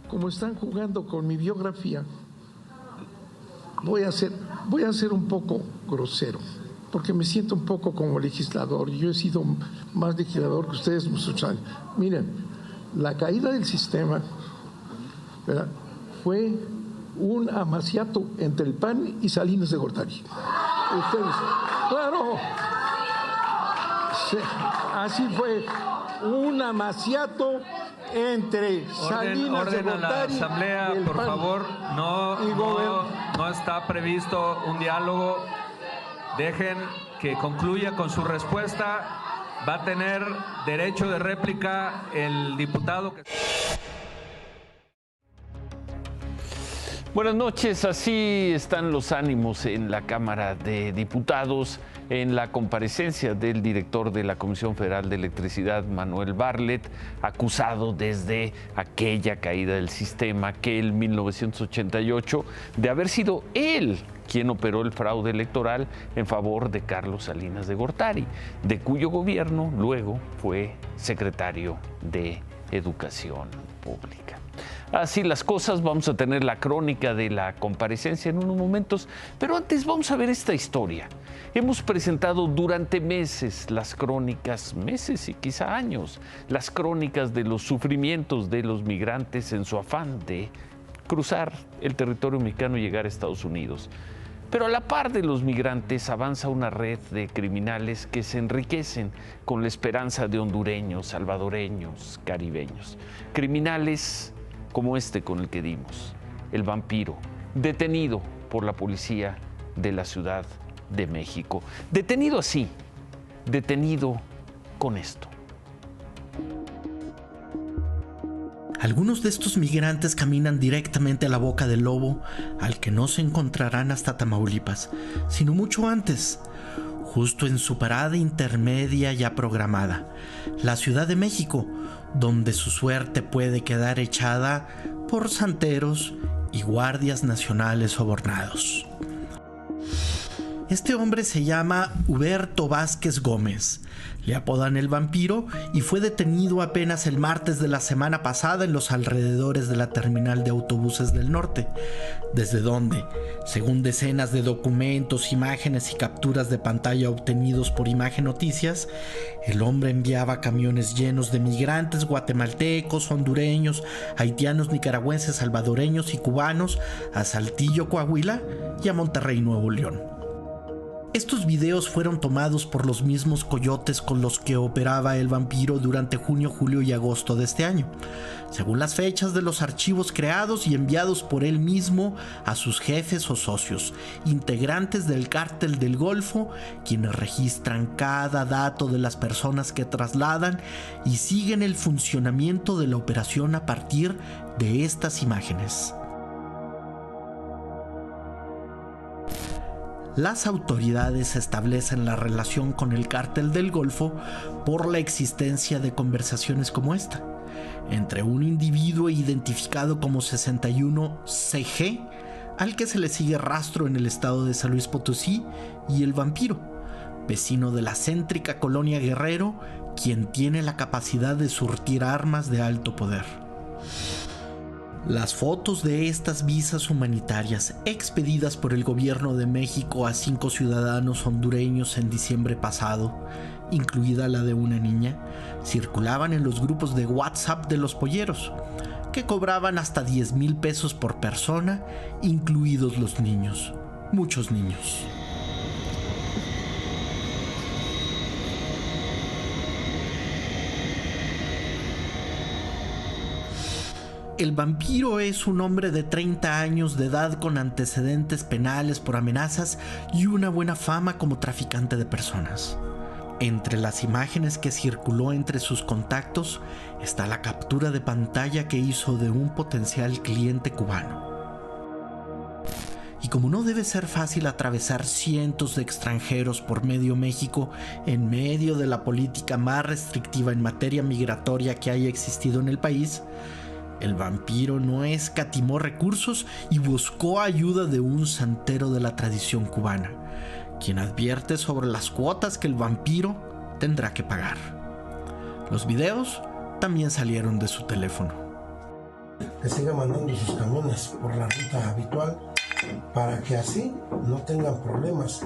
como están jugando con mi biografía, voy a ser un poco grosero, porque me siento un poco como legislador. Yo he sido más legislador que ustedes muchos años. Miren, la caída del sistema, ¿verdad?, fue un amaciato entre el PAN y Salinas de Gortari. Ustedes, claro, sí, así fue, un amaciato entre Salinas de Gortari. Orden a la asamblea, por favor. No está previsto un diálogo. Dejen que concluya con su respuesta. Va a tener derecho de réplica el diputado que... Buenas noches, así están los ánimos en la Cámara de Diputados en la comparecencia del director de la Comisión Federal de Electricidad, Manuel Bartlett, acusado desde aquella caída del sistema aquel 1988 de haber sido él quien operó el fraude electoral en favor de Carlos Salinas de Gortari, de cuyo gobierno luego fue secretario de Educación Pública. Así las cosas, vamos a tener la crónica de la comparecencia en unos momentos, pero antes vamos a ver esta historia. Hemos presentado durante meses las crónicas, meses y quizá años, las crónicas de los sufrimientos de los migrantes en su afán de cruzar el territorio mexicano y llegar a Estados Unidos. Pero a la par de los migrantes avanza una red de criminales que se enriquecen con la esperanza de hondureños, salvadoreños, caribeños. Criminales como este con el que dimos, el vampiro, detenido por la policía de la Ciudad de México. Detenido así, detenido con esto. Algunos de estos migrantes caminan directamente a la boca del lobo, al que no se encontrarán hasta Tamaulipas, sino mucho antes, justo en su parada intermedia ya programada, la Ciudad de México, donde su suerte puede quedar echada por santeros y guardias nacionales sobornados. Este hombre se llama Huberto Vázquez Gómez, le apodan el vampiro, y fue detenido apenas el martes de la semana pasada en los alrededores de la terminal de autobuses del norte, desde donde, según decenas de documentos, imágenes y capturas de pantalla obtenidos por Imagen Noticias, el hombre enviaba camiones llenos de migrantes guatemaltecos, hondureños, haitianos, nicaragüenses, salvadoreños y cubanos a Saltillo, Coahuila, y a Monterrey, Nuevo León. Estos videos fueron tomados por los mismos coyotes con los que operaba el vampiro durante junio, julio y agosto de este año, según las fechas de los archivos creados y enviados por él mismo a sus jefes o socios, integrantes del Cártel del Golfo, quienes registran cada dato de las personas que trasladan y siguen el funcionamiento de la operación a partir de estas imágenes. Las autoridades establecen la relación con el Cártel del Golfo por la existencia de conversaciones como esta, entre un individuo identificado como 61CG, al que se le sigue rastro en el estado de San Luis Potosí, y el vampiro, vecino de la céntrica colonia Guerrero, quien tiene la capacidad de surtir armas de alto poder. Las fotos de estas visas humanitarias expedidas por el gobierno de México a 5 ciudadanos hondureños en diciembre pasado, incluida la de una niña, circulaban en los grupos de WhatsApp de los polleros, que cobraban hasta 10,000 pesos por persona, incluidos los niños, muchos niños. El vampiro es un hombre de 30 años de edad con antecedentes penales por amenazas y una buena fama como traficante de personas. Entre las imágenes que circuló entre sus contactos está la captura de pantalla que hizo de un potencial cliente cubano. Y como no debe ser fácil atravesar cientos de extranjeros por medio México en medio de la política más restrictiva en materia migratoria que haya existido en el país, el vampiro no escatimó recursos y buscó ayuda de un santero de la tradición cubana, quien advierte sobre las cuotas que el vampiro tendrá que pagar. Los videos también salieron de su teléfono. Que sigan mandando sus camiones por la ruta habitual para que así no tengan problemas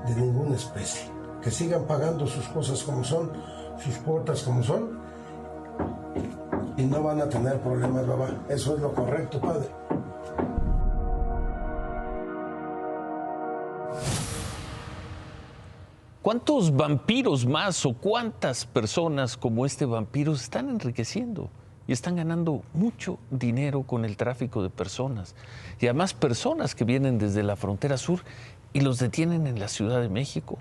de ninguna especie. Que sigan pagando sus cosas como son, sus cuotas como son, y no van a tener problemas, papá. Eso es lo correcto, padre. ¿Cuántos vampiros más o cuántas personas como este vampiro se están enriqueciendo y están ganando mucho dinero con el tráfico de personas? Y además personas que vienen desde la frontera sur y los detienen en la Ciudad de México.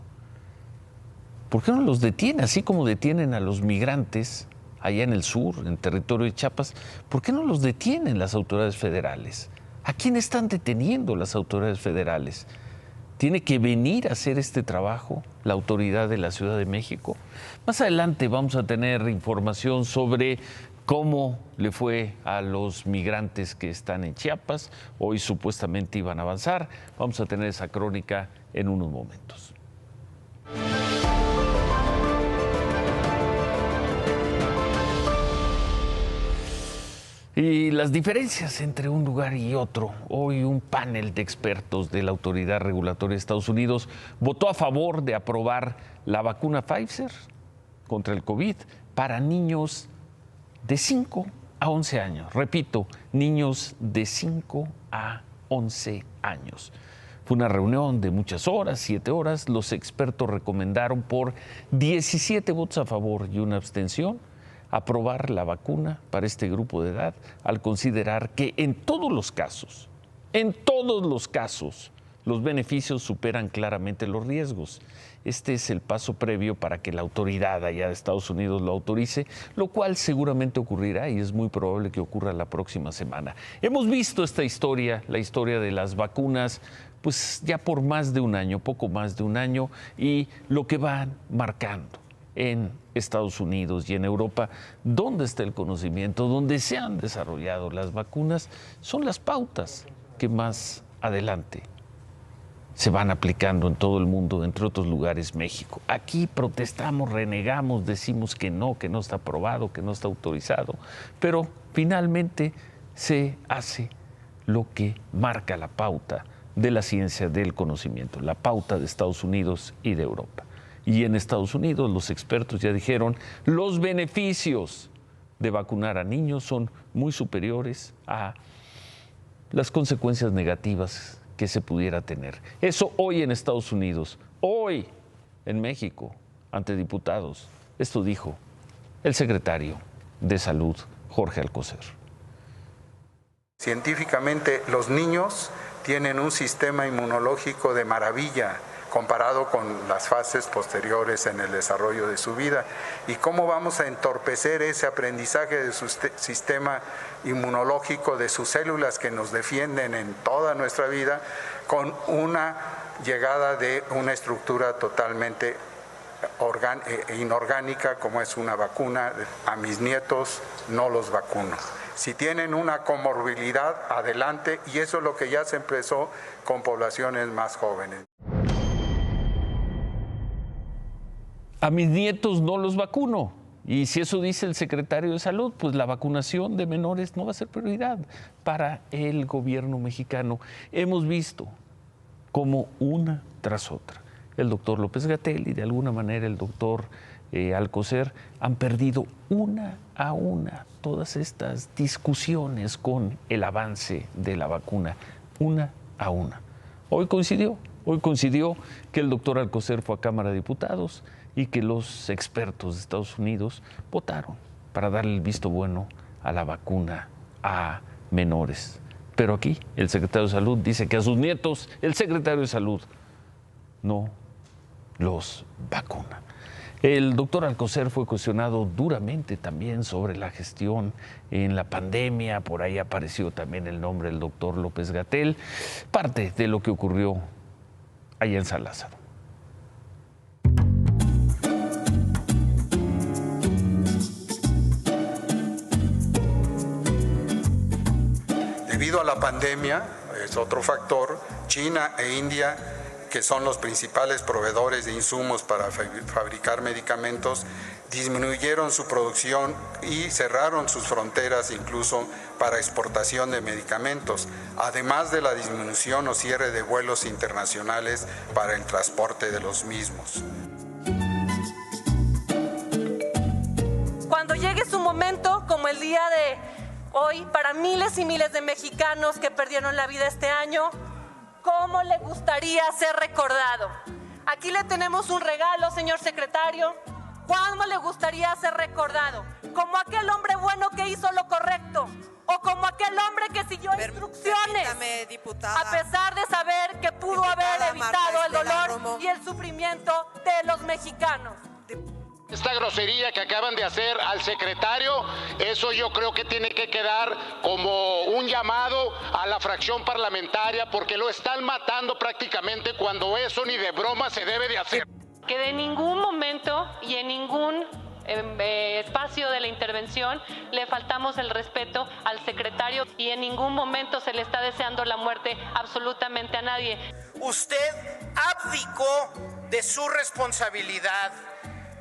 ¿Por qué no los detienen así como detienen a los migrantes allá en el sur, en territorio de Chiapas? ¿Por qué no los detienen las autoridades federales? ¿A quién están deteniendo las autoridades federales? ¿Tiene que venir a hacer este trabajo la autoridad de la Ciudad de México? Más adelante vamos a tener información sobre cómo le fue a los migrantes que están en Chiapas. Hoy supuestamente iban a avanzar. Vamos a tener esa crónica en unos momentos. Y las diferencias entre un lugar y otro. Hoy un panel de expertos de la Autoridad Regulatoria de Estados Unidos votó a favor de aprobar la vacuna Pfizer contra el COVID para niños de 5 a 11 años. Repito, niños de 5 a 11 años. Fue una reunión de muchas horas, 7 horas. Los expertos recomendaron por 17 votos a favor y una abstención aprobar la vacuna para este grupo de edad, al considerar que en todos los casos, los beneficios superan claramente los riesgos. Este es el paso previo para que la autoridad allá de Estados Unidos lo autorice, lo cual seguramente ocurrirá y es muy probable que ocurra la próxima semana. Hemos visto esta historia, la historia de las vacunas, pues ya por más de un año, poco más de un año, y lo que van marcando en Estados Unidos y en Europa, donde está el conocimiento, donde se han desarrollado las vacunas, son las pautas que más adelante se van aplicando en todo el mundo, entre otros lugares México. Aquí protestamos, renegamos, decimos que no está aprobado, que no está autorizado, pero finalmente se hace lo que marca la pauta de la ciencia del conocimiento, la pauta de Estados Unidos y de Europa. Y en Estados Unidos los expertos ya dijeron, los beneficios de vacunar a niños son muy superiores a las consecuencias negativas que se pudiera tener. Eso hoy en Estados Unidos, hoy en México, ante diputados. Esto dijo el secretario de Salud, Jorge Alcocer. Científicamente, los niños tienen un sistema inmunológico de maravilla comparado con las fases posteriores en el desarrollo de su vida. ¿Y cómo vamos a entorpecer ese aprendizaje de su sistema inmunológico, de sus células que nos defienden en toda nuestra vida, con una llegada de una estructura totalmente inorgánica como es una vacuna? A mis nietos no los vacuno. Si tienen una comorbilidad, adelante, y eso es lo que ya se empezó con poblaciones más jóvenes. A mis nietos no los vacuno. Y si eso dice el secretario de Salud, pues la vacunación de menores no va a ser prioridad para el gobierno mexicano. Hemos visto como una tras otra el doctor López-Gatell y de alguna manera el doctor Alcocer han perdido una a una todas estas discusiones con el avance de la vacuna, una a una. Hoy coincidió que el doctor Alcocer fue a Cámara de Diputados y que los expertos de Estados Unidos votaron para darle el visto bueno a la vacuna a menores. Pero aquí el secretario de Salud dice que a sus nietos el secretario de Salud no los vacuna. El doctor Alcocer fue cuestionado duramente también sobre la gestión en la pandemia. Por ahí apareció también el nombre del doctor López-Gatell, parte de lo que ocurrió allá en San Lázaro. Debido a la pandemia, es otro factor, China e India, que son los principales proveedores de insumos para fabricar medicamentos, disminuyeron su producción y cerraron sus fronteras incluso para exportación de medicamentos, además de la disminución o cierre de vuelos internacionales para el transporte de los mismos. Cuando llegue su momento, como el día de hoy, para miles y miles de mexicanos que perdieron la vida este año, ¿cómo le gustaría ser recordado? Aquí le tenemos un regalo, señor secretario. ¿Cómo le gustaría ser recordado? ¿Como aquel hombre bueno que hizo lo correcto? ¿O como aquel hombre que siguió instrucciones? A pesar de saber que pudo haber evitado el dolor y el sufrimiento de los mexicanos. Esta grosería que acaban de hacer al secretario, eso yo creo que tiene que quedar como un llamado a la fracción parlamentaria, porque lo están matando prácticamente cuando eso ni de broma se debe de hacer. Que de ningún momento y en ningún espacio de la intervención le faltamos el respeto al secretario y en ningún momento se le está deseando la muerte absolutamente a nadie. Usted abdicó de su responsabilidad,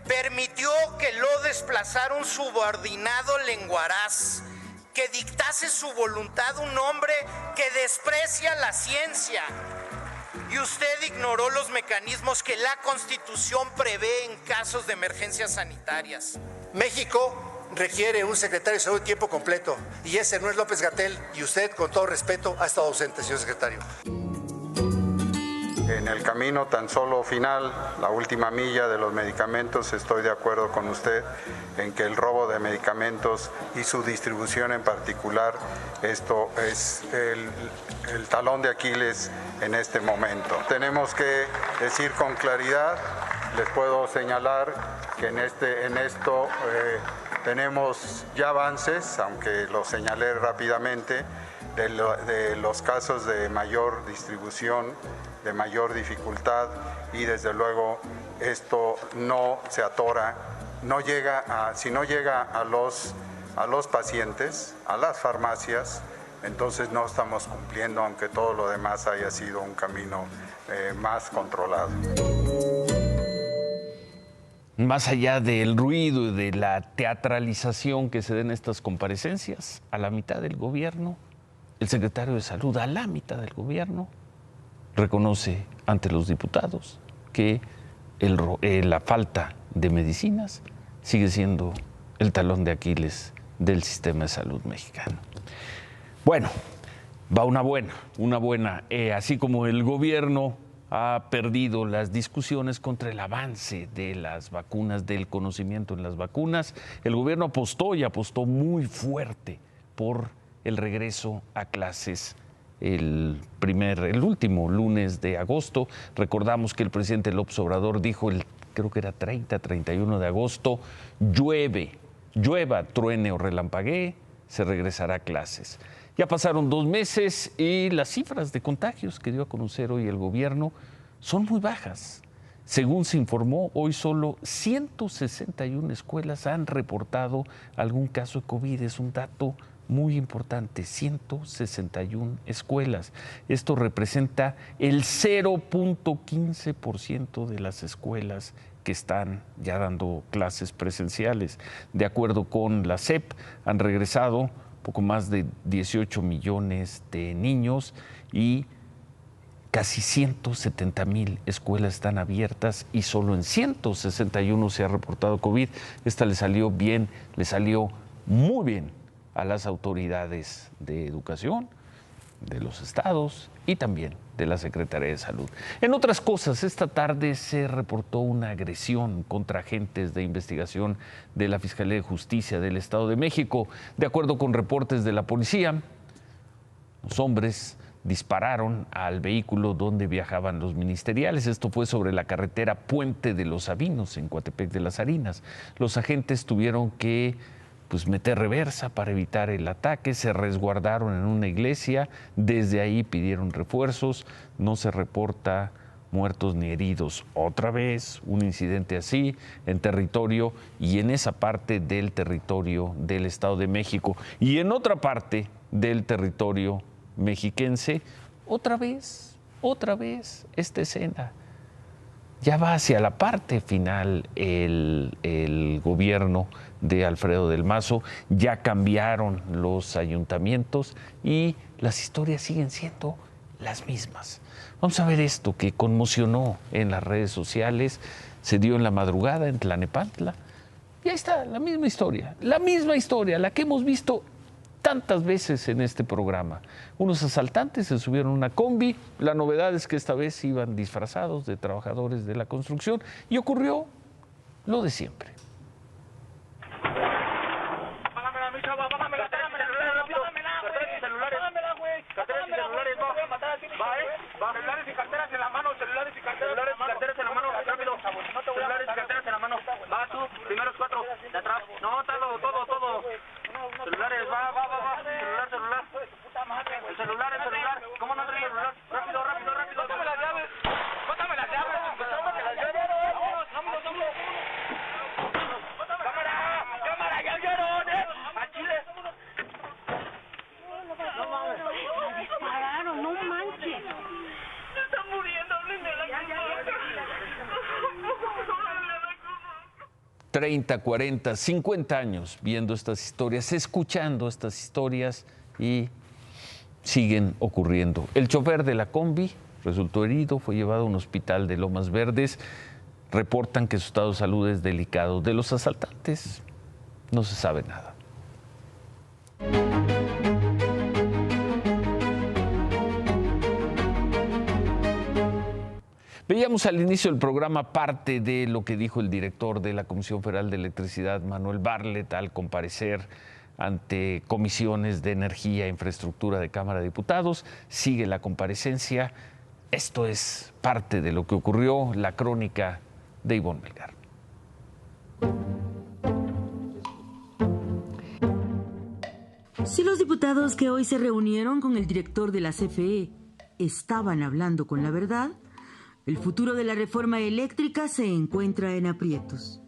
permitió que lo desplazara un subordinado lenguaraz, que dictase su voluntad un hombre que desprecia la ciencia. Y usted ignoró los mecanismos que la Constitución prevé en casos de emergencias sanitarias. México requiere un secretario de salud de tiempo completo y ese no es López-Gatell, y usted, con todo respeto, ha estado ausente, señor secretario. En el camino tan solo final, la última milla de los medicamentos, estoy de acuerdo con usted en que el robo de medicamentos y su distribución en particular, esto es el talón de Aquiles en este momento. Tenemos que decir con claridad, les puedo señalar que en esto tenemos ya avances, aunque lo señalé rápidamente, de los casos de mayor distribución, de mayor dificultad, y desde luego esto no se atora, si no llega a los pacientes, a las farmacias, entonces no estamos cumpliendo, aunque todo lo demás haya sido un camino más controlado. Más allá del ruido y de la teatralización que se den estas comparecencias, a la mitad del gobierno, el secretario de Salud, a la mitad del gobierno, reconoce ante los diputados que la falta de medicinas sigue siendo el talón de Aquiles del sistema de salud mexicano. Bueno, va una buena. Así como el gobierno ha perdido las discusiones contra el avance de las vacunas, del conocimiento en las vacunas, el gobierno apostó muy fuerte por el regreso a clases el último lunes de agosto. Recordamos que el presidente López Obrador dijo, creo que era 31 de agosto, llueva, truene o relampaguee, se regresará a clases. Ya pasaron 2 meses y las cifras de contagios que dio a conocer hoy el gobierno son muy bajas. Según se informó, hoy solo 161 escuelas han reportado algún caso de COVID. Es un dato muy importante, 161 escuelas. Esto representa el 0.15% de las escuelas que están ya dando clases presenciales. De acuerdo con la SEP, han regresado poco más de 18 millones de niños y casi 170,000 escuelas están abiertas y solo en 161 se ha reportado COVID. Esta le salió muy bien a las autoridades de educación, de los estados y también de la Secretaría de Salud. En otras cosas, esta tarde se reportó una agresión contra agentes de investigación de la Fiscalía de Justicia del Estado de México. De acuerdo con reportes de la policía, los hombres dispararon al vehículo donde viajaban los ministeriales. Esto fue sobre la carretera Puente de los Sabinos, en Coatepec de las Harinas. Los agentes tuvieron que meter reversa para evitar el ataque, se resguardaron en una iglesia, desde ahí pidieron refuerzos, no se reporta muertos ni heridos. Otra vez un incidente así en territorio y en esa parte del territorio del Estado de México. Y en otra parte del territorio mexiquense, otra vez esta escena. Ya va hacia la parte final el el gobierno de Alfredo del Mazo, ya cambiaron los ayuntamientos y las historias siguen siendo las mismas. Vamos a ver esto que conmocionó en las redes sociales, se dio en la madrugada en Tlalnepantla. Y ahí está, la misma historia, la que hemos visto tantas veces en este programa. Unos asaltantes se subieron a una combi, la novedad es que esta vez iban disfrazados de trabajadores de la construcción y ocurrió lo de siempre. Dispararon, no manches. Se están muriendo, háblenme la 30, 40, 50 años viendo estas historias, escuchando estas historias y siguen ocurriendo. El chofer de la combi resultó herido, fue llevado a un hospital de Lomas Verdes. Reportan que su estado de salud es delicado. De los asaltantes no se sabe nada. Veíamos al inicio del programa parte de lo que dijo el director de la Comisión Federal de Electricidad, Manuel Bartlett, al comparecer ante comisiones de energía e infraestructura de Cámara de Diputados. Sigue la comparecencia. Esto es parte de lo que ocurrió, la crónica de Ivonne Melgar. Si los diputados que hoy se reunieron con el director de la CFE estaban hablando con la verdad, el futuro de la reforma eléctrica se encuentra en aprietos.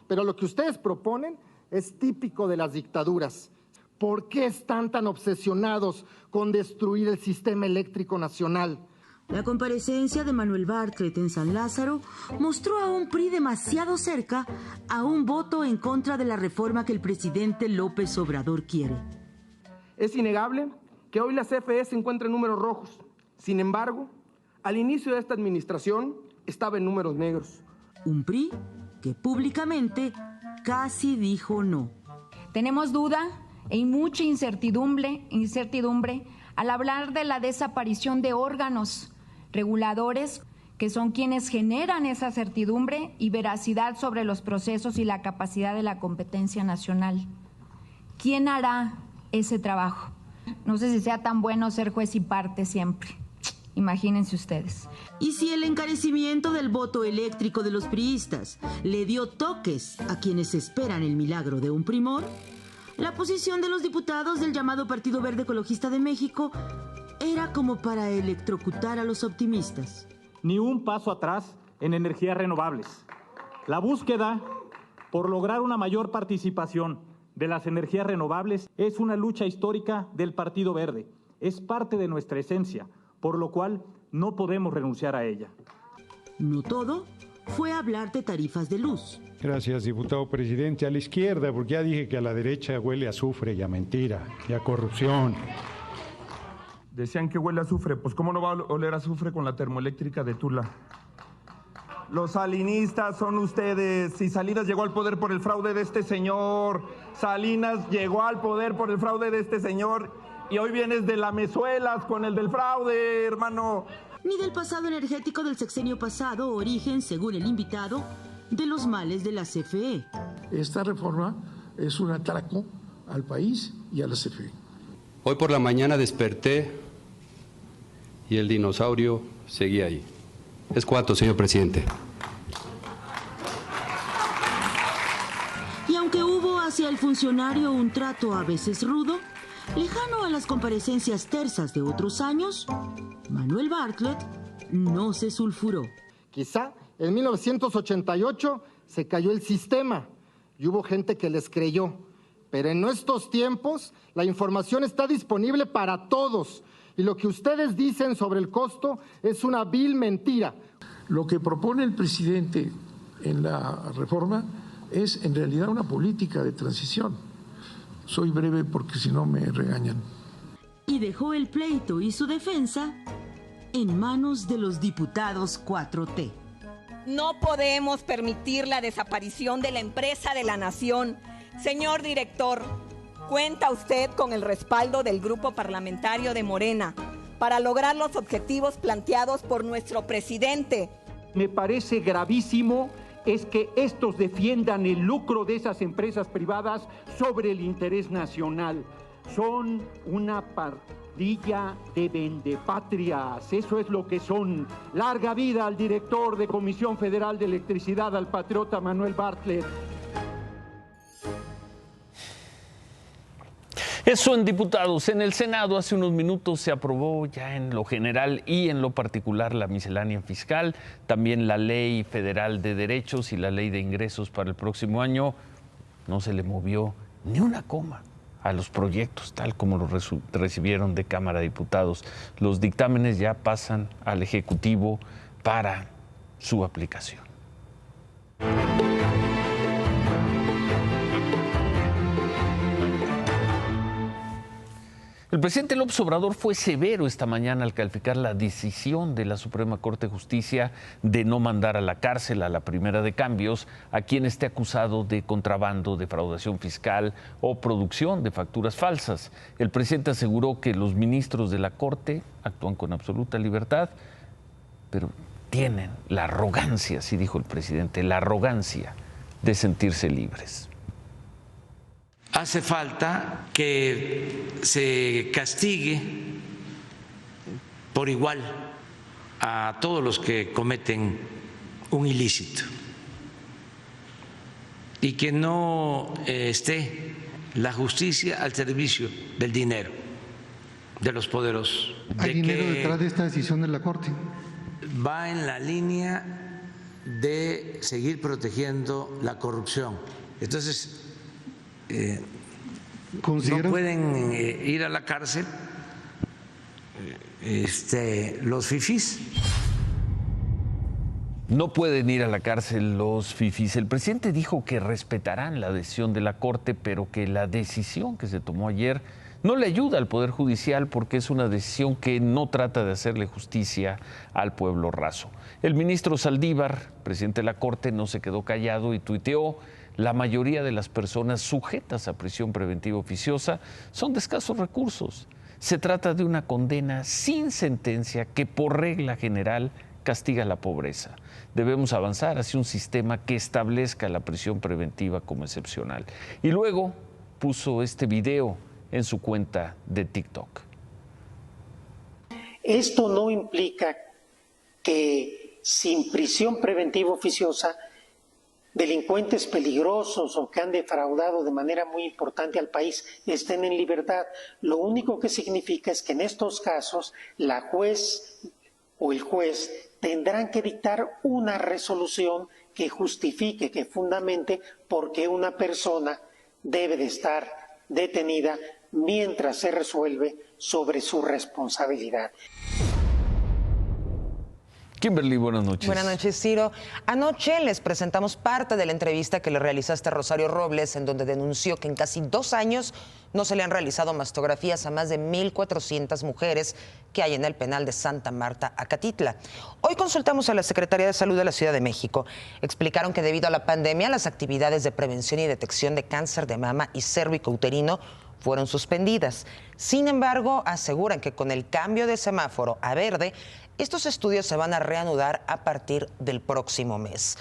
Pero lo que ustedes proponen es típico de las dictaduras. ¿Por qué están tan obsesionados con destruir el sistema eléctrico nacional? La comparecencia de Manuel Bartlett en San Lázaro mostró a un PRI demasiado cerca a un voto en contra de la reforma que el presidente López Obrador quiere. Es innegable que hoy la CFE se encuentra en números rojos. Sin embargo, al inicio de esta administración estaba en números negros. Un PRI que públicamente casi dijo no. Tenemos duda y mucha incertidumbre al hablar de la desaparición de órganos reguladores que son quienes generan esa certidumbre y veracidad sobre los procesos y la capacidad de la competencia nacional. ¿Quién hará ese trabajo? No sé si sea tan bueno ser juez y parte siempre. Imagínense ustedes. Y si el encarecimiento del voto eléctrico de los priistas le dio toques a quienes esperan el milagro de un primor, la posición de los diputados del llamado Partido Verde Ecologista de México era como para electrocutar a los optimistas. Ni un paso atrás en energías renovables. La búsqueda por lograr una mayor participación de las energías renovables es una lucha histórica del Partido Verde. Es parte de nuestra esencia, por lo cual no podemos renunciar a ella. No todo fue hablar de tarifas de luz. Gracias, diputado presidente. A la izquierda, porque ya dije que a la derecha huele a azufre y a mentira y a corrupción. Decían que huele a azufre, pues ¿cómo no va a oler a azufre con la termoeléctrica de Tula? Los salinistas son ustedes. Si Salinas llegó al poder por el fraude de este señor, Salinas llegó al poder por el fraude de este señor, y hoy vienes de lamezuelas con el del fraude, hermano. Ni del pasado energético del sexenio pasado, origen, según el invitado, de los males de la CFE. Esta reforma es un atraco al país y a la CFE. Hoy por la mañana desperté y el dinosaurio seguía ahí. Es cuanto, señor presidente. Y aunque hubo hacia el funcionario un trato a veces rudo, lejano a las comparecencias tersas de otros años, Manuel Bartlett no se sulfuró. Quizá en 1988 se cayó el sistema y hubo gente que les creyó, pero en estos tiempos la información está disponible para todos y lo que ustedes dicen sobre el costo es una vil mentira. Lo que propone el presidente en la reforma es en realidad una política de transición. Soy breve porque si no me regañan. Y dejó el pleito y su defensa en manos de los diputados 4T. No podemos permitir la desaparición de la empresa de la nación. Señor director, ¿cuenta usted con el respaldo del grupo parlamentario de Morena para lograr los objetivos planteados por nuestro presidente? Me parece gravísimo es que estos defiendan el lucro de esas empresas privadas sobre el interés nacional. Son una pandilla de vendepatrias, eso es lo que son. Larga vida al director de Comisión Federal de Electricidad, al patriota Manuel Bartlett. Eso en diputados. En el Senado hace unos minutos se aprobó ya en lo general y en lo particular la miscelánea fiscal, también la Ley Federal de Derechos y la Ley de Ingresos para el próximo año. No se le movió ni una coma a los proyectos, tal como los recibieron de Cámara de Diputados. Los dictámenes ya pasan al Ejecutivo para su aplicación. El presidente López Obrador fue severo esta mañana al calificar la decisión de la Suprema Corte de Justicia de no mandar a la cárcel a la primera de cambios a quien esté acusado de contrabando, defraudación fiscal o producción de facturas falsas. El presidente aseguró que los ministros de la Corte actúan con absoluta libertad, pero tienen la arrogancia, así dijo el presidente, la arrogancia de sentirse libres. Hace falta que se castigue por igual a todos los que cometen un ilícito y que no esté la justicia al servicio del dinero de los poderosos. ¿Hay dinero detrás de esta decisión de la Corte? Va en la línea de seguir protegiendo la corrupción. Entonces, no pueden ir a la cárcel los fifís. No pueden ir a la cárcel los fifís. El presidente dijo que respetarán la decisión de la Corte, pero que la decisión que se tomó ayer no le ayuda al Poder Judicial porque es una decisión que no trata de hacerle justicia al pueblo raso. El ministro Saldívar, presidente de la Corte, no se quedó callado y tuiteó: la mayoría de las personas sujetas a prisión preventiva oficiosa son de escasos recursos. Se trata de una condena sin sentencia que por regla general castiga la pobreza. Debemos avanzar hacia un sistema que establezca la prisión preventiva como excepcional. Y luego puso este video en su cuenta de TikTok. Esto no implica que sin prisión preventiva oficiosa delincuentes peligrosos o que han defraudado de manera muy importante al país estén en libertad. Lo único que significa es que en estos casos la juez o el juez tendrán que dictar una resolución que justifique, que fundamente por qué una persona debe de estar detenida mientras se resuelve sobre su responsabilidad. Kimberly, buenas noches. Buenas noches, Ciro. Anoche les presentamos parte de la entrevista que le realizaste a Rosario Robles, en donde denunció que en casi 2 años no se le han realizado mastografías a más de 1,400 mujeres que hay en el penal de Santa Marta, Acatitla. Hoy consultamos a la Secretaría de Salud de la Ciudad de México. Explicaron que debido a la pandemia, las actividades de prevención y detección de cáncer de mama y cérvico-uterino fueron suspendidas. Sin embargo, aseguran que con el cambio de semáforo a verde, estos estudios se van a reanudar a partir del próximo mes.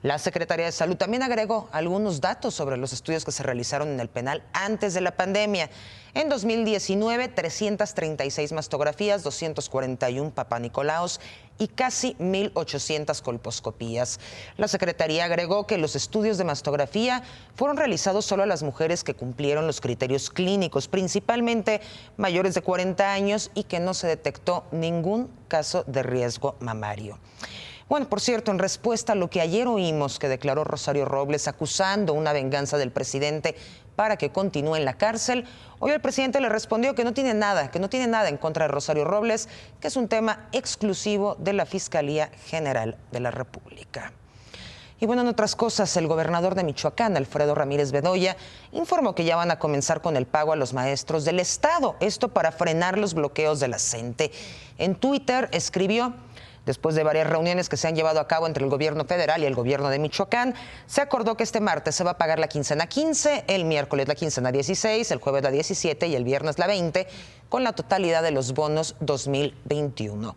La Secretaría de Salud también agregó algunos datos sobre los estudios que se realizaron en el penal antes de la pandemia. En 2019, 336 mastografías, 241 papanicolaos y casi 1,800 colposcopías. La Secretaría agregó que los estudios de mastografía fueron realizados solo a las mujeres que cumplieron los criterios clínicos, principalmente mayores de 40 años, y que no se detectó ningún caso de riesgo mamario. Bueno, por cierto, en respuesta a lo que ayer oímos que declaró Rosario Robles acusando una venganza del presidente para que continúe en la cárcel, hoy el presidente le respondió que no tiene nada en contra de Rosario Robles, que es un tema exclusivo de la Fiscalía General de la República. Y bueno, en otras cosas, el gobernador de Michoacán, Alfredo Ramírez Bedoya, informó que ya van a comenzar con el pago a los maestros del Estado, esto para frenar los bloqueos de la CENTE. En Twitter escribió: después de varias reuniones que se han llevado a cabo entre el gobierno federal y el gobierno de Michoacán, se acordó que este martes se va a pagar la quincena 15, el miércoles la quincena 16, el jueves la 17 y el viernes la 20, con la totalidad de los bonos 2021.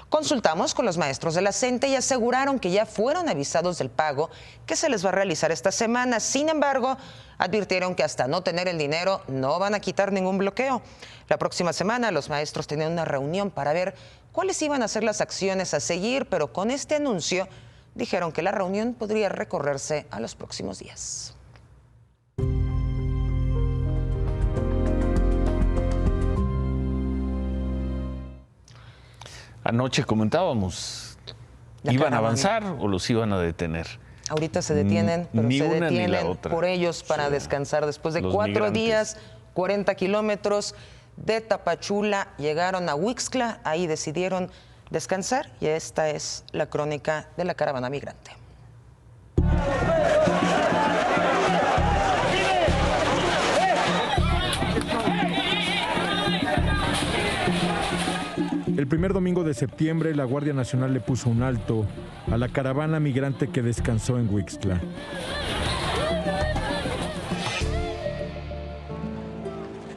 Consultamos con los maestros de la CENTE y aseguraron que ya fueron avisados del pago que se les va a realizar esta semana. Sin embargo, advirtieron que hasta no tener el dinero no van a quitar ningún bloqueo. La próxima semana los maestros tenían una reunión para ver cuáles iban a ser las acciones a seguir, pero con este anuncio dijeron que la reunión podría recorrerse a los próximos días. Anoche comentábamos, ¿iban a avanzar o los iban a detener? Ahorita se detienen, pero ni se una ni la detienen otra. por ellos para descansar. Después de 4 migrantes. días, 40 kilómetros de Tapachula, llegaron a Huixtla, ahí decidieron descansar y esta es la crónica de la caravana migrante. El primer domingo de septiembre, la Guardia Nacional le puso un alto a la caravana migrante que descansó en Huixtla.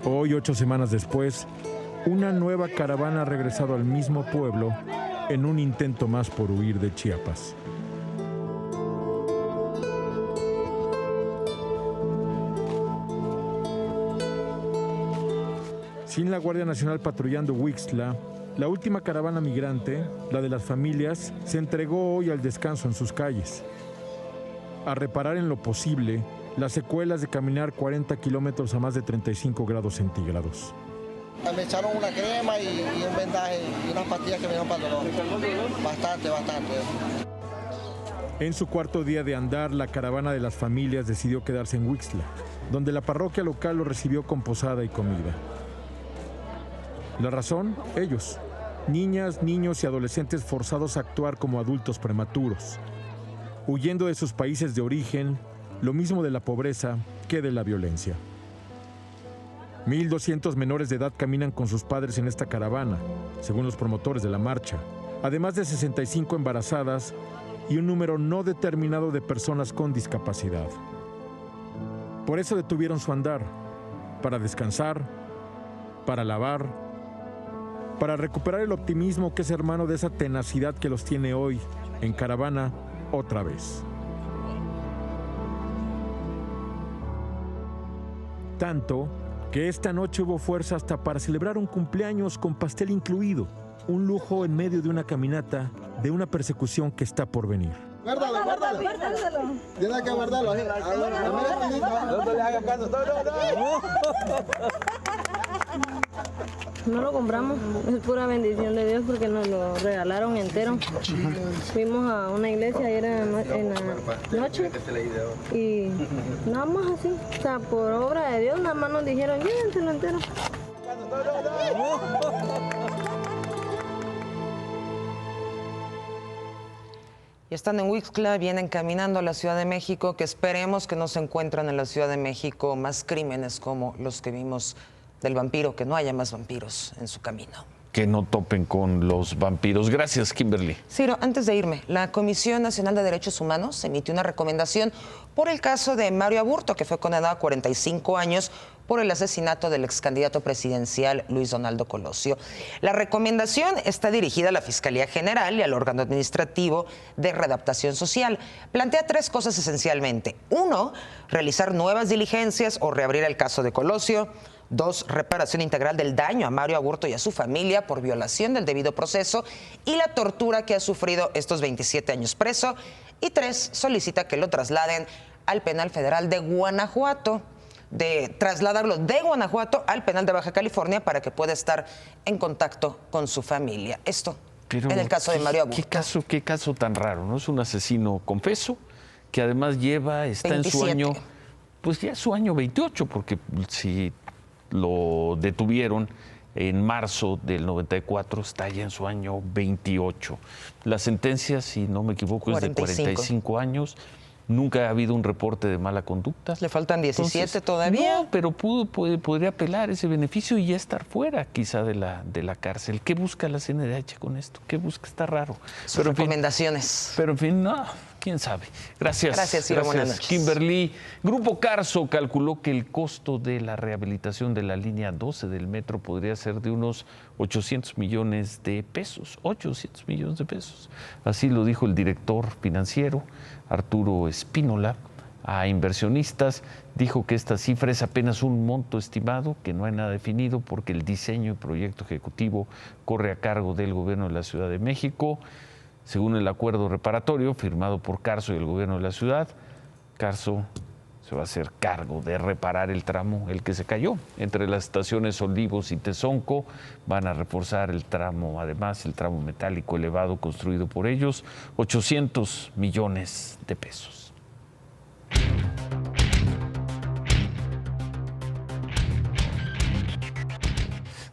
Hoy, 8 semanas después, una nueva caravana ha regresado al mismo pueblo en un intento más por huir de Chiapas. Sin la Guardia Nacional patrullando Huixtla, la última caravana migrante, la de las familias, se entregó hoy al descanso en sus calles, a reparar en lo posible las secuelas de caminar 40 kilómetros a más de 35 grados centígrados. Me echaron una crema y un vendaje y unas pastillas que me dieron para el dolor. Bastante. En su cuarto día de andar, la caravana de las familias decidió quedarse en Huixtla, donde la parroquia local lo recibió con posada y comida. La razón, ellos, niñas, niños y adolescentes forzados a actuar como adultos prematuros, huyendo de sus países de origen, lo mismo de la pobreza que de la violencia. 1,200 menores de edad caminan con sus padres en esta caravana, según los promotores de la marcha, además de 65 embarazadas y un número no determinado de personas con discapacidad. Por eso detuvieron su andar, para descansar, para lavar, para recuperar el optimismo que es hermano de esa tenacidad que los tiene hoy en caravana otra vez. Tanto que esta noche hubo fuerza hasta para celebrar un cumpleaños con pastel incluido, un lujo en medio de una caminata de una persecución que está por venir. Guárdalo. Tienes que guardarlo. No le hagas caso. No lo compramos, es pura bendición de Dios porque nos lo regalaron entero. Fuimos a una iglesia ayer en la noche y nada más así, o sea, por obra de Dios nada más nos dijeron llévenselo entero. Y están en Huixtla, vienen caminando a la Ciudad de México, que esperemos que no se encuentren en la Ciudad de México más crímenes como los que vimos del vampiro, que no haya más vampiros en su camino. Que no topen con los vampiros. Gracias, Kimberly. Ciro, antes de irme, la Comisión Nacional de Derechos Humanos emitió una recomendación por el caso de Mario Aburto, que fue condenado a 45 años por el asesinato del ex candidato presidencial Luis Donaldo Colosio. La recomendación está dirigida a la Fiscalía General y al órgano administrativo de readaptación social. Plantea 3 cosas esencialmente. 1, realizar nuevas diligencias o reabrir el caso de Colosio. 2, reparación integral del daño a Mario Aburto y a su familia por violación del debido proceso y la tortura que ha sufrido estos 27 años preso. Y 3, solicita que lo trasladen al Penal Federal de Guanajuato, de trasladarlo de Guanajuato al Penal de Baja California para que pueda estar en contacto con su familia. Esto en el caso de Mario Aburto. Qué caso tan raro, ¿no? Es un asesino confeso que además está 27. En su año, pues ya su año 28, porque si lo detuvieron en marzo del 94, está ya en su año 28. La sentencia, si no me equivoco, es de 45 años. Nunca ha habido un reporte de mala conducta. Le faltan 17 Entonces, todavía. No, pero podría apelar ese beneficio y ya estar fuera quizá de la cárcel. ¿Qué busca la CNDH con esto? ¿Qué busca? Está raro. Sus recomendaciones. Pero en fin, no, quién sabe. Gracias. Gracias, Ciro. Buenas noches. Kimberly. Grupo Carso calculó que el costo de la rehabilitación de la línea 12 del metro podría ser de unos 800 millones de pesos. 800 millones de pesos. Así lo dijo el director financiero, Arturo Espínola, a inversionistas. Dijo que esta cifra es apenas un monto estimado, que no hay nada definido porque el diseño y proyecto ejecutivo corre a cargo del gobierno de la Ciudad de México. Según el acuerdo reparatorio firmado por Carso y el gobierno de la ciudad, Carso se va a hacer cargo de reparar el tramo, el que se cayó, entre las estaciones Olivos y Tezonco. Van a reforzar el tramo, además el tramo metálico elevado construido por ellos, 800 millones de pesos.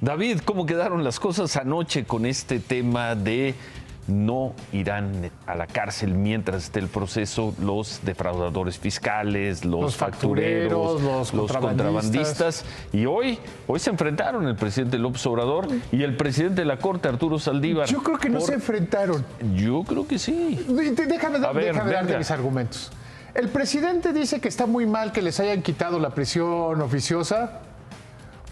David, ¿cómo quedaron las cosas anoche con este tema de no irán a la cárcel mientras esté el proceso los defraudadores fiscales, los factureros, los contrabandistas? Y hoy se enfrentaron el presidente López Obrador y el presidente de la Corte, Arturo Saldívar. Yo creo que no se enfrentaron. Yo creo que sí. Déjame darte mis argumentos. El presidente dice que está muy mal que les hayan quitado la prisión oficiosa,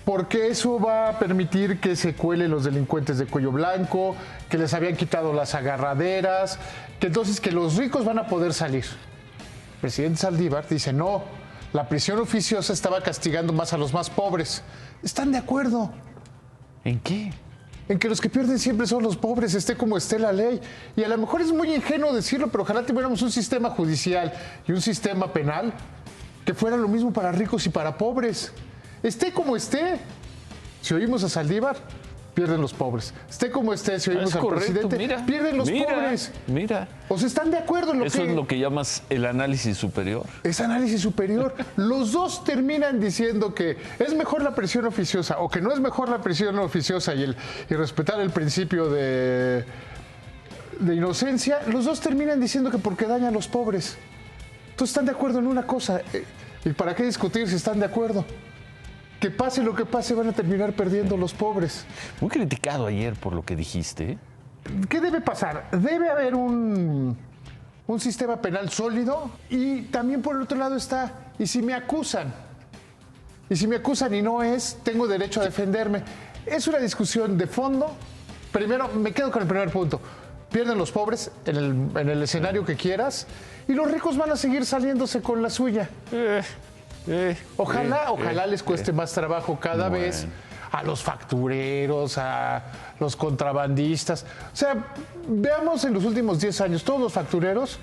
porque eso va a permitir que se cuelen los delincuentes de cuello blanco, que les habían quitado las agarraderas, que entonces que los ricos van a poder salir. El presidente Saldívar dice, no, la prisión oficiosa estaba castigando más a los más pobres. ¿Están de acuerdo? ¿En qué? En que los que pierden siempre son los pobres, esté como esté la ley. Y a lo mejor es muy ingenuo decirlo, pero ojalá tuviéramos un sistema judicial y un sistema penal que fuera lo mismo para ricos y para pobres. Esté como esté, si oímos a Saldívar, pierden los pobres. Esté como esté, si oímos al presidente, pierden los pobres. Mira. O sea, ¿están de acuerdo en lo Eso es lo que llamas el análisis superior. Es análisis superior. Los dos terminan diciendo que es mejor la prisión oficiosa o que no es mejor la prisión oficiosa y respetar el principio de inocencia. Los dos terminan diciendo que porque daña a los pobres. Entonces están de acuerdo en una cosa. ¿Y para qué discutir si están de acuerdo? Que pase lo que pase, van a terminar perdiendo los pobres. Muy criticado ayer por lo que dijiste. ¿Qué debe pasar? Debe haber un sistema penal sólido y también por el otro lado está, ¿y si me acusan? Y si me acusan y no es, tengo derecho a defenderme. Es una discusión de fondo. Primero, me quedo con el primer punto. Pierden los pobres en el escenario que quieras y los ricos van a seguir saliéndose con la suya. Ojalá les cueste más trabajo cada vez a los factureros, a los contrabandistas. O sea, veamos en los últimos 10 años, todos los factureros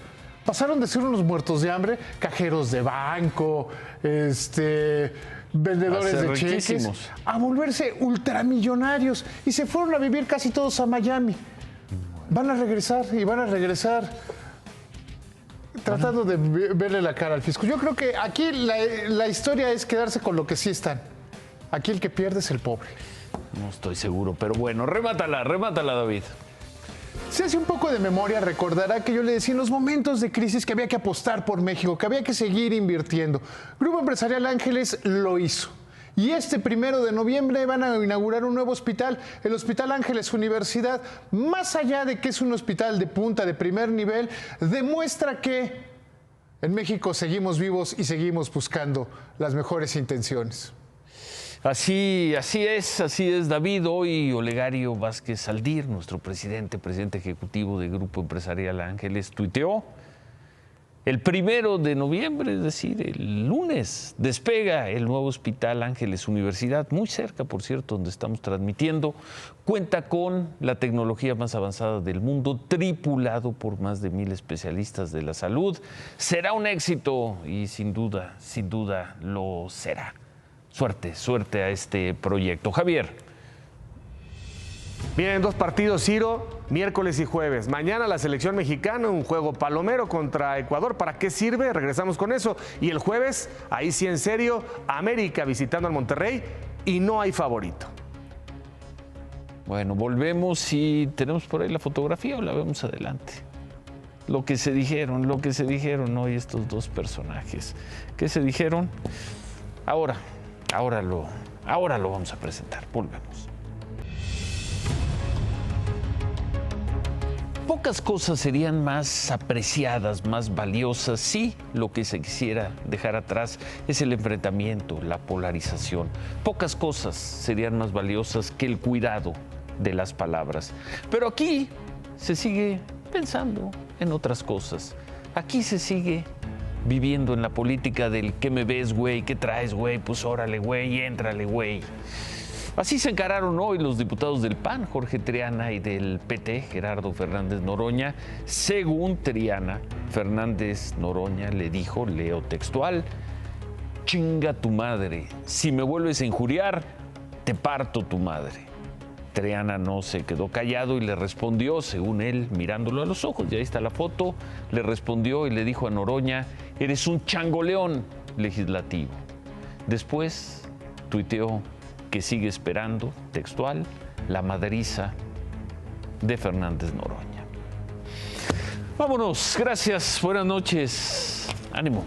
pasaron de ser unos muertos de hambre, cajeros de banco, vendedores de cheques, a volverse ultramillonarios y se fueron a vivir casi todos a Miami. Van a regresar tratando de verle la cara al fisco. Yo creo que aquí la historia es quedarse con lo que sí están. Aquí el que pierde es el pobre. No estoy seguro, pero bueno, remátala, David. Si hace un poco de memoria, recordará que yo le decía en los momentos de crisis que había que apostar por México, que había que seguir invirtiendo. Grupo Empresarial Ángeles lo hizo. Y este 1 de noviembre van a inaugurar un nuevo hospital, el Hospital Ángeles Universidad. Más allá de que es un hospital de punta, de primer nivel, demuestra que en México seguimos vivos y seguimos buscando las mejores intenciones. Así es, David. Hoy Olegario Vázquez Aldir, nuestro presidente ejecutivo de Grupo Empresarial Ángeles, tuiteó: el 1 de noviembre, es decir, el lunes, despega el nuevo Hospital Ángeles Universidad, muy cerca, por cierto, donde estamos transmitiendo. Cuenta con la tecnología más avanzada del mundo, tripulado por más de 1,000 especialistas de la salud. Será un éxito y sin duda lo será. Suerte a este proyecto. Javier. Vienen 2 partidos, Ciro, miércoles y jueves. Mañana la selección mexicana, un juego palomero contra Ecuador. ¿Para qué sirve? Regresamos con eso. Y el jueves, ahí sí en serio, América visitando al Monterrey y no hay favorito. Bueno, volvemos y tenemos por ahí la fotografía o la vemos adelante. Lo que se dijeron hoy estos dos personajes. ¿Qué se dijeron? Ahora lo vamos a presentar. Volvemos. Pocas cosas serían más apreciadas, más valiosas si lo que se quisiera dejar atrás es el enfrentamiento, la polarización. Pocas cosas serían más valiosas que el cuidado de las palabras. Pero aquí se sigue pensando en otras cosas. Aquí se sigue viviendo en la política del ¿qué me ves, güey? ¿Qué traes, güey? Pues órale, güey, éntrale, güey. Así se encararon hoy los diputados del PAN, Jorge Triana, y del PT, Gerardo Fernández Noroña. Según Triana, Fernández Noroña le dijo, leo textual, chinga tu madre, si me vuelves a injuriar, te parto tu madre. Triana no se quedó callado y le respondió, según él, mirándolo a los ojos, y ahí está la foto, le respondió y le dijo a Noroña, eres un changoleón legislativo. Después tuiteó que sigue esperando, textual, la madriza de Fernández Noroña. Vámonos, gracias, buenas noches, ánimo.